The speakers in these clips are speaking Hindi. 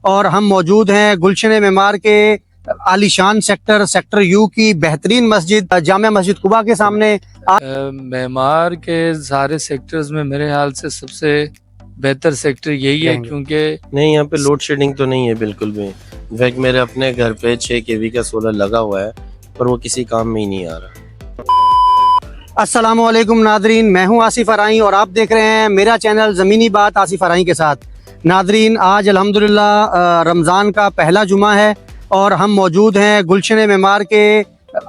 और हम मौजूद हैं गुलशन मेमार के आलीशान सेक्टर यू की बेहतरीन मस्जिद जामिया मस्जिद कुबा के सामने। मेमार के सारे सेक्टर्स में मेरे ख्याल से सबसे बेहतर सेक्टर यही है, क्योंकि नहीं, यहाँ पे लोड शेडिंग तो नहीं है बिल्कुल भी। इनफैक्ट मेरे अपने घर पे 6 kV का सोलर लगा हुआ है, पर वो किसी काम में ही नहीं आ रहा। अस्सलाम वालेकुम नादरीन, मैं हूं आसिफ अराई और आप देख रहे हैं मेरा चैनल ज़मीनी बात आसिफ अराई के साथ। नादरीन, आज अल्हम्दुलिल्लाह रमज़ान का पहला जुमा है और हम मौजूद हैं गुलशन मेमार के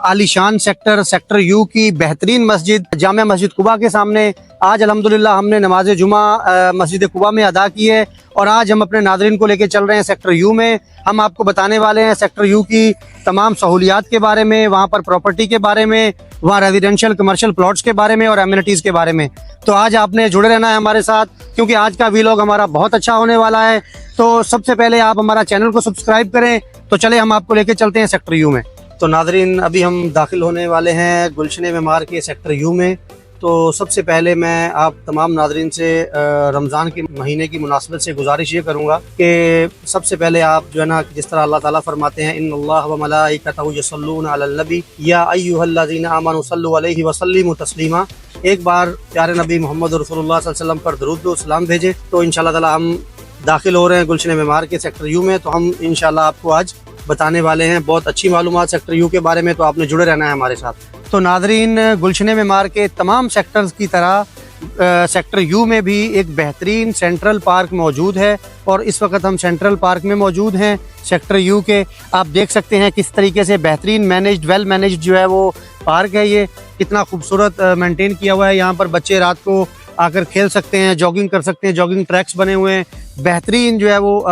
आलीशान सेक्टर यू की बेहतरीन मस्जिद जामिया मस्जिद कुबा के सामने। आज अल्हम्दुलिल्लाह हमने नमाज जुमा मस्जिद कुबा में अदा की है और आज हम अपने नादरीन को लेकर चल रहे हैं सेक्टर यू में। हम आपको बताने वाले हैं सेक्टर यू की तमाम सहूलियात के बारे में, वहाँ पर प्रॉपर्टी के बारे में, वहाँ रेजिडेंशियल कमर्शियल प्लॉट्स के बारे में और एमिनिटीज़ के बारे में। तो आज आपने जुड़े रहना है हमारे साथ, क्योंकि आज का वीलॉग हमारा बहुत अच्छा होने वाला है। तो सबसे पहले आप हमारा चैनल को सब्सक्राइब करें। तो चले हम आपको लेके चलते हैं सेक्टर यू में। तो नादरीन, अभी हम दाखिल होने वाले हैं गुलशन मेमार के सेक्टर यू में। तो सबसे पहले मैं आप तमाम नादरीन से रमज़ान के महीने की मुनासबत से गुजारिश ये करूँगा कि सबसे पहले आप जो है ना, जिस तरह अल्लाह ताला फरमाते हैं इन्नल्लाह व मलाइकतहु यसल्लूना अलन नबी या अय्युहल्लज़ीना आमनु सल्लु अलैहि व सल्लिमु तस्लीमा। एक बार प्यारे नबी मोहम्मद रसूलुल्लाह सल्लल्लाहु अलैहि वसल्लम पर दरूद व सलाम भेजे। तो इंशाअल्लाह ताला हम दाखिल हो रहे हैं गुलशन मेमार के सेक्टर यू में। तो हम इंशाअल्लाह आपको आज बताने वाले हैं बहुत अच्छी मालूमात सेक्टर यू के बारे में, तो आपने जुड़े रहना है हमारे साथ। तो नादरीन, गुलशन मेमार के तमाम सेक्टर्स की तरह सेक्टर यू में भी एक बेहतरीन सेंट्रल पार्क मौजूद है और इस वक्त हम सेंट्रल पार्क में मौजूद हैं सेक्टर यू के। आप देख सकते हैं किस तरीके से बेहतरीन मैनेज्ड, वेल मैनेज्ड जो है वो पार्क है। ये कितना खूबसूरत मेंटेन किया हुआ है। यहाँ पर बच्चे रात को आकर खेल सकते हैं, जॉगिंग कर सकते हैं, जॉगिंग ट्रैक्स बने हुए हैं। बेहतरीन जो है वो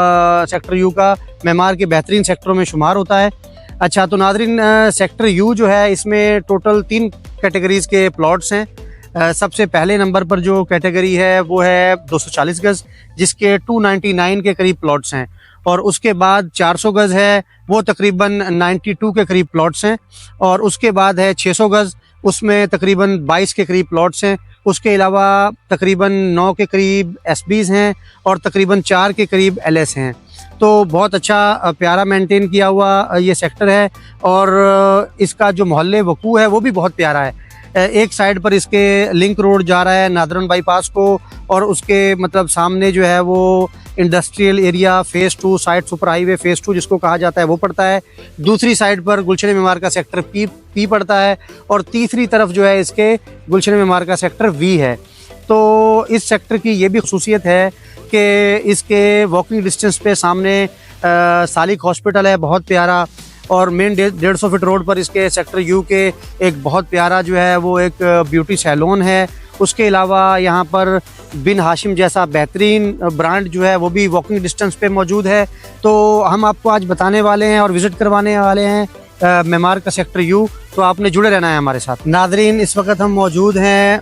सेक्टर यू का मेमार के बेहतरीन सेक्टरों में शुमार होता है। अच्छा, तो नादरीन, सेक्टर यू जो है इसमें टोटल 3 कैटेगरीज़ के प्लॉट्स हैं। सबसे पहले नंबर पर जो कैटेगरी है वो है 240 गज़, जिसके 299 के करीब प्लॉट्स हैं। और उसके बाद 400 गज़ है, वो तकरीबन 92 के करीब प्लॉट्स हैं। और उसके बाद है 600 गज़, उसमें तकरीबन 22 के करीब प्लॉट्स हैं। उसके अलावा तकरीबन 9 के करीब एसबीज़ हैं और तकरीबन 4 के करीब एलएस हैं। तो बहुत अच्छा प्यारा मेंटेन किया हुआ ये सेक्टर है और इसका जो मोहल्ले वकू है वो भी बहुत प्यारा है। एक साइड पर इसके लिंक रोड जा रहा है नादरन बाईपास को और उसके मतलब सामने जो है वो industrial area phase 2 side super highway phase 2 जिसको कहा जाता है वो पड़ता है। दूसरी साइड पर गुलशन मेमार का सेक्टर पी पड़ता है और तीसरी तरफ जो है इसके गुलशन मेमार का सेक्टर वी है। तो इस सेक्टर की ये भी खुसूसियत है कि इसके वॉकिंग डिस्टेंस पे सामने सालिक हॉस्पिटल है बहुत प्यारा, और मेन 150 फीट रोड पर इसके सेक्टर यू के एक बहुत प्यारा जो है वो एक ब्यूटी सैलून है। उसके अलावा यहाँ पर बिन हाशिम जैसा बेहतरीन ब्रांड जो है वो भी वॉकिंग डिस्टेंस पे मौजूद है। तो हम आपको आज बताने वाले हैं और विज़िट करवाने वाले हैं मेमार का सेक्टर यू। तो आपने जुड़े रहना है हमारे साथ। नादरीन, इस वक्त हम मौजूद हैं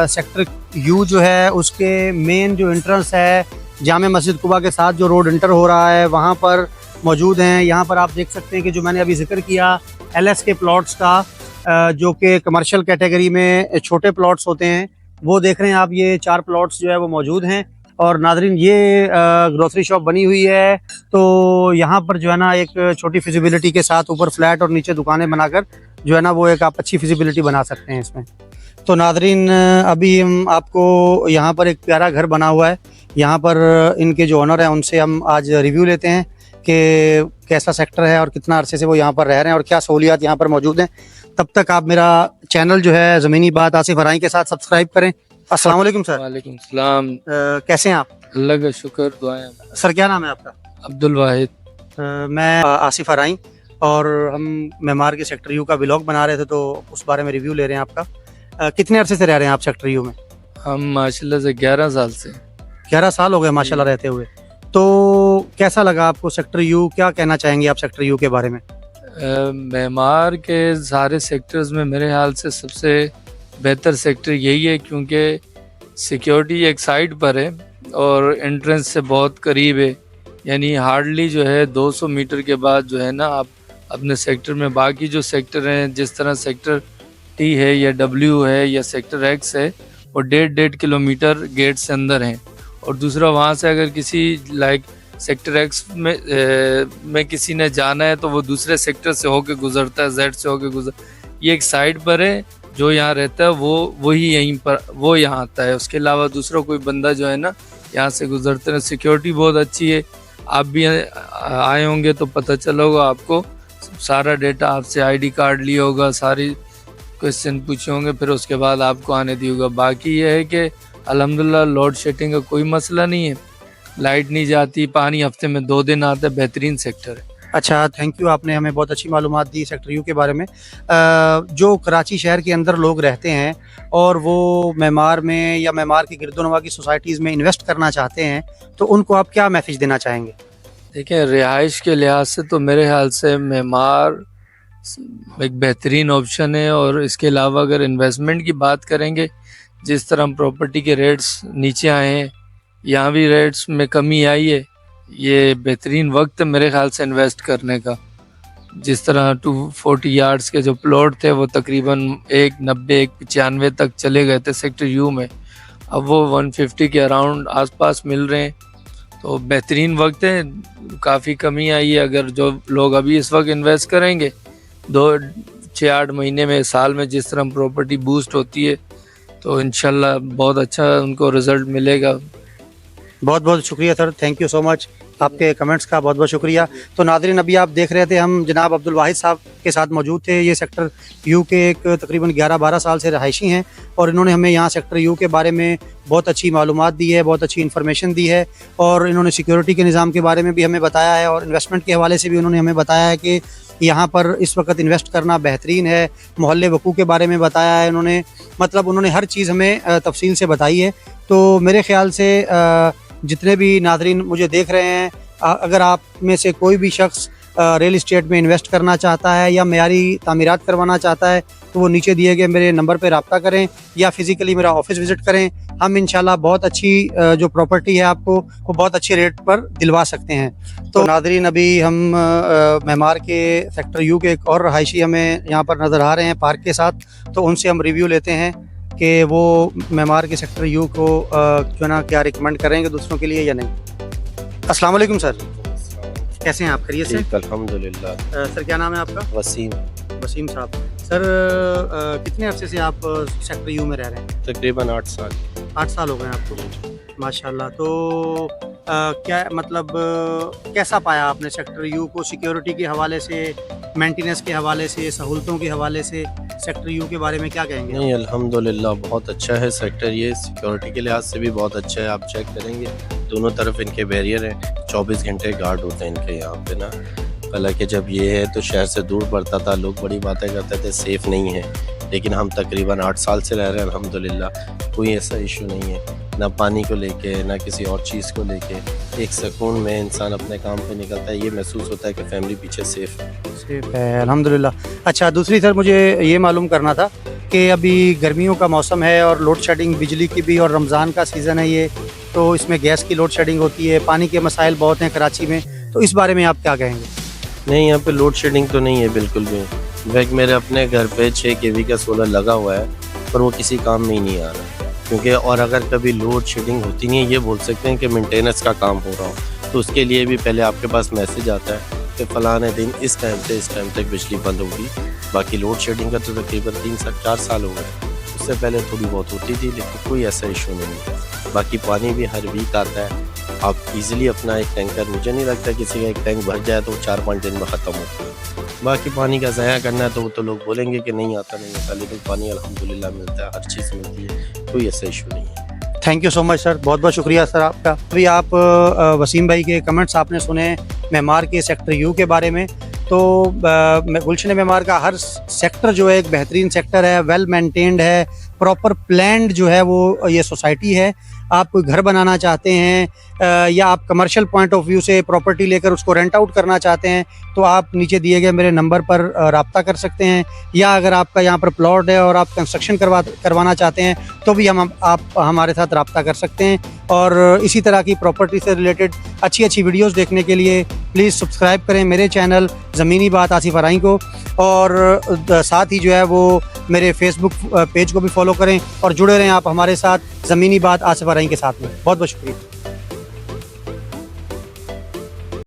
सेक्टर यू जो है उसके मेन जो एंट्रेंस है जामिया मस्जिद कुबा के साथ जो रोड एंटर हो रहा है वहाँ पर मौजूद हैं। यहाँ पर आप देख सकते हैं कि जो मैंने अभी जिक्र किया एलएस के प्लॉट्स का, जो कि कमर्शियल कैटेगरी में छोटे प्लॉट्स होते हैं, वो देख रहे हैं आप। ये 4 प्लॉट्स जो है वो मौजूद हैं। और नादरीन, ये ग्रोसरी शॉप बनी हुई है। तो यहाँ पर जो है ना एक छोटी फिजिबिलिटी के साथ ऊपर फ्लैट और नीचे दुकानें बनाकर जो है ना वो एक आप अच्छी फिजिबिलिटी बना सकते हैं इसमें। तो नादरीन, अभी हम आपको यहाँ पर एक प्यारा घर बना हुआ है, यहाँ पर इनके जो ओनर हैं उनसे हम आज रिव्यू लेते हैं कि कैसा सेक्टर है और कितना अरसे से वो यहाँ पर रह रहे हैं और क्या सहूलियात यहाँ पर मौजूद हैं। तब तक आप मेरा चैनल जो है ज़मीनी बात आसिफ अराई के साथ सब्सक्राइब करें। अस्सलाम वालेकुम सर। वालेकुम सलाम। कैसे हैं आप? अल्लाह का शुक्र, दुआएं। सर, क्या नाम है आपका? अब्दुल वाहिद। मैं आसिफ अराई और हम मेमार के सेक्टर यू का व्लॉग बना रहे थे, तो उस बारे में रिव्यू ले रहे हैं आपका। कितने अरसे से रह रहे हैं आप सेक्टर यू में? हम माशाल्लाह से 11 साल से। 11 साल हो गए माशाल्लाह रहते हुए। तो कैसा लगा आपको सेक्टर यू? क्या कहना चाहेंगे आप सेक्टर यू के बारे में? मेमार के सारे सेक्टर्स में मेरे ख्याल से सबसे बेहतर सेक्टर यही है, क्योंकि सिक्योरिटी एक साइड पर है और एंट्रेंस से बहुत करीब है। यानी हार्डली जो है 200 मीटर के बाद जो है ना आप अपने सेक्टर में, बाकी जो सेक्टर हैं जिस तरह सेक्टर टी है या डब्ल्यू है या सेक्टर एक्स है, वो 1.5 किलोमीटर गेट से अंदर हैं। और दूसरा, वहाँ से अगर किसी सेक्टर एक्स में किसी ने जाना है तो वो दूसरे सेक्टर से होके गुजरता है, जेड से होके ये एक साइड पर है। जो यहाँ रहता है वही यहीं पर वो यहाँ आता है, उसके अलावा दूसरा कोई बंदा जो है ना यहाँ से गुजरते हैं। सिक्योरिटी बहुत अच्छी है, आप भी आए होंगे तो पता चला होगा आपको। सारा डेटा आपसे आईडी कार्ड लिया होगा, सारी क्वेश्चन पूछे होंगे, फिर उसके बाद आपको आने दिया होगा। बाकी ये है कि अल्हम्दुलिल्लाह लोड शेडिंग का कोई मसला नहीं है, लाइट नहीं जाती, पानी हफ्ते में 2 दिन आता है, बेहतरीन सेक्टर है। अच्छा, थैंक यू, आपने हमें बहुत अच्छी मालूमात दी सेक्टर यू के बारे में। जो कराची शहर के अंदर लोग रहते हैं और वो मेमार में या मेमार की गिरदोनवा की सोसाइटीज़ में इन्वेस्ट करना चाहते हैं, तो उनको आप क्या मैसेज देना चाहेंगे? देखिए, रिहाइश के लिहाज से तो मेरे ख्याल से मेमार एक बेहतरीन ऑप्शन है। और इसके अलावा अगर इन्वेस्टमेंट की बात करेंगे, जिस तरह प्रॉपर्टी के रेट्स नीचे आए हैं, यहाँ भी रेट्स में कमी आई है, ये बेहतरीन वक्त है मेरे ख्याल से इन्वेस्ट करने का। जिस तरह 240 यार्ड्स के जो प्लॉट थे वो तकरीबन 190-195 तक चले गए थे सेक्टर यू में, अब वो 150 के अराउंड आसपास मिल रहे हैं। तो बेहतरीन वक्त है, काफ़ी कमी आई है। अगर जो लोग अभी इस वक्त इन्वेस्ट करेंगे 2-6-8 महीने में, साल में जिस तरह प्रॉपर्टी बूस्ट होती है, तो इंशाल्लाह बहुत अच्छा उनको रिज़ल्ट मिलेगा। बहुत बहुत शुक्रिया sir, thank you so much, आपके कमेंट्स का बहुत बहुत शुक्रिया। तो नाज़रीन, अभी आप देख रहे थे, हम जनाब अब्दुल वाहिद साहब के साथ मौजूद थे। ये सेक्टर यू के एक तकरीबन 11-12 साल से रहायशी हैं और इन्होंने हमें यहाँ सेक्टर यू के बारे में बहुत अच्छी मालूमात दी है, बहुत अच्छी इन्फॉर्मेशन दी है। और इन्होंने सिक्योरिटी के निज़ाम के बारे में भी हमें बताया है और इन्वेस्टमेंट के हवाले से भी उन्होंने हमें बताया है कि यहाँ पर इस वक्त इन्वेस्ट करना बेहतरीन है। मोहल्ले वकू के बारे में बताया है उन्होंने, मतलब उन्होंने हर चीज़ हमें तफसील से बताई है। तो मेरे ख़्याल से जितने भी नाज़रीन मुझे देख रहे हैं, अगर आप में से कोई भी शख्स रियल इस्टेट में इन्वेस्ट करना चाहता है या मेयारी तामीरात करवाना चाहता है, तो वो नीचे दिए गए मेरे नंबर पर रब्ता करें या फिज़िकली मेरा ऑफिस विज़िट करें। हम इंशाल्लाह बहुत अच्छी जो प्रॉपर्टी है आपको वो बहुत अच्छे रेट पर दिलवा सकते हैं। तो नाज़रीन, अभी हम मेमार के सेक्टर यू के एक और रहायशी हमें यहाँ पर नज़र आ रहे हैं पार्क के साथ, तो उनसे हम रिव्यू लेते हैं कि वो मेमार के सेक्टर यू को जो ना क्या रिकमेंड करेंगे दूसरों के लिए या नहीं। अस्सलाम वालेकुम सर, कैसे हैं आप? खैरियत से? अल्हम्दुलिल्लाह। सर क्या नाम है आपका? वसीम साहब। सर कितने अरसे से आप सेक्टर यू में रह रहे हैं? तकरीबन 8 साल। 8 साल हो गए आपको, माशाल्लाह। तो क्या मतलब कैसा पाया आपने सेक्टर यू को? सिक्योरिटी के हवाले से, मेंटेनेंस के हवाले से, सहूलतों के हवाले से सेक्टर यू के बारे में क्या कहेंगे? नहीं, अल्हम्दुलिल्लाह बहुत अच्छा है सेक्टर ये। सिक्योरिटी के लिहाज से भी बहुत अच्छा है। आप चेक करेंगे दोनों तरफ इनके बैरियर हैं, 24 घंटे गार्ड होते हैं इनके यहाँ पे ना। हालांकि जब ये है तो शहर से दूर पड़ता था, लोग बड़ी बातें करते थे सेफ़ नहीं है, लेकिन हम तकरीबन 8 साल से रह रहे हैं, अल्हम्दुलिल्लाह कोई ऐसा इशू नहीं है, ना पानी को लेके ना किसी और चीज़ को लेके। एक सुकून में इंसान अपने काम पे निकलता है, ये महसूस होता है कि फैमिली पीछे सेफ़ है, अल्हम्दुलिल्लाह। अच्छा, दूसरी सर मुझे ये मालूम करना था कि अभी गर्मियों का मौसम है और लोड शेडिंग बिजली की भी, और रमज़ान का सीज़न है ये, तो इसमें गैस की लोड शेडिंग होती है, पानी के मसाइल बहुत हैं कराची में, तो इस बारे में आप क्या कहेंगे? नहीं, यहाँ पे लोड शेडिंग तो नहीं है बिल्कुल भी। इनफैक्ट मेरे अपने घर पे 6 kV का सोलर लगा हुआ है, पर वो किसी काम में ही नहीं आ रहा, क्योंकि और अगर कभी लोड शेडिंग होती नहीं है, ये बोल सकते हैं कि मेंटेनेंस का काम हो रहा हो, तो उसके लिए भी पहले आपके पास मैसेज आता है कि फ़लाने दिन इस टाइम से इस टाइम तक बिजली बंद होगी। बाकी लोड शेडिंग का तो तकरीबन 3-4 साल हो गए, उससे पहले थोड़ी बहुत होती थी, लेकिन कोई ऐसा इशू नहीं है। बाकी पानी भी हर वीक आता है, आप इजीली अपना एक टैंकर, मुझे नहीं लगता किसी का एक टैंक भर जाए तो 4-5 दिन में ख़त्म होता है। बाकी पानी का ज़ाया करना है तो वो तो लोग बोलेंगे कि नहीं आता, लेकिन पानी अल्हम्दुलिल्लाह मिलता है, हर चीज़ मिलती है, कोई ऐसा इशू नहीं है। Thank you so much sir, बहुत बहुत शुक्रिया सर आपका। अभी आप वसीम भाई के कमेंट्स आपने सुने मेमार के सेक्टर यू के बारे में। तो गुलशन मेमार का हर सेक्टर जो है एक बेहतरीन सेक्टर है, वेल मेंटेन्ड है, प्रॉपर प्लान्ड जो है वो ये सोसाइटी है। आप कोई घर बनाना चाहते हैं या आप कमर्शियल पॉइंट ऑफ व्यू से प्रॉपर्टी लेकर उसको रेंट आउट करना चाहते हैं, तो आप नीचे दिए गए मेरे नंबर पर रब्ता कर सकते हैं। या अगर आपका यहाँ पर प्लॉट है और आप कंस्ट्रक्शन करवाना चाहते हैं तो भी आप हमारे साथ रब्ता कर सकते हैं। और इसी तरह की प्रॉपर्टी से रिलेटेड अच्छी अच्छी वीडियोज़ देखने के लिए प्लीज़ सब्सक्राइब करें मेरे चैनल ज़मीनी बात आसिफ फराई को, और साथ ही जो है वो मेरे फेसबुक पेज को भी फॉलो करें और जुड़े रहें आप हमारे साथ ज़मीनी बात आसिफ फराई के साथ में। बहुत बहुत शुक्रिया।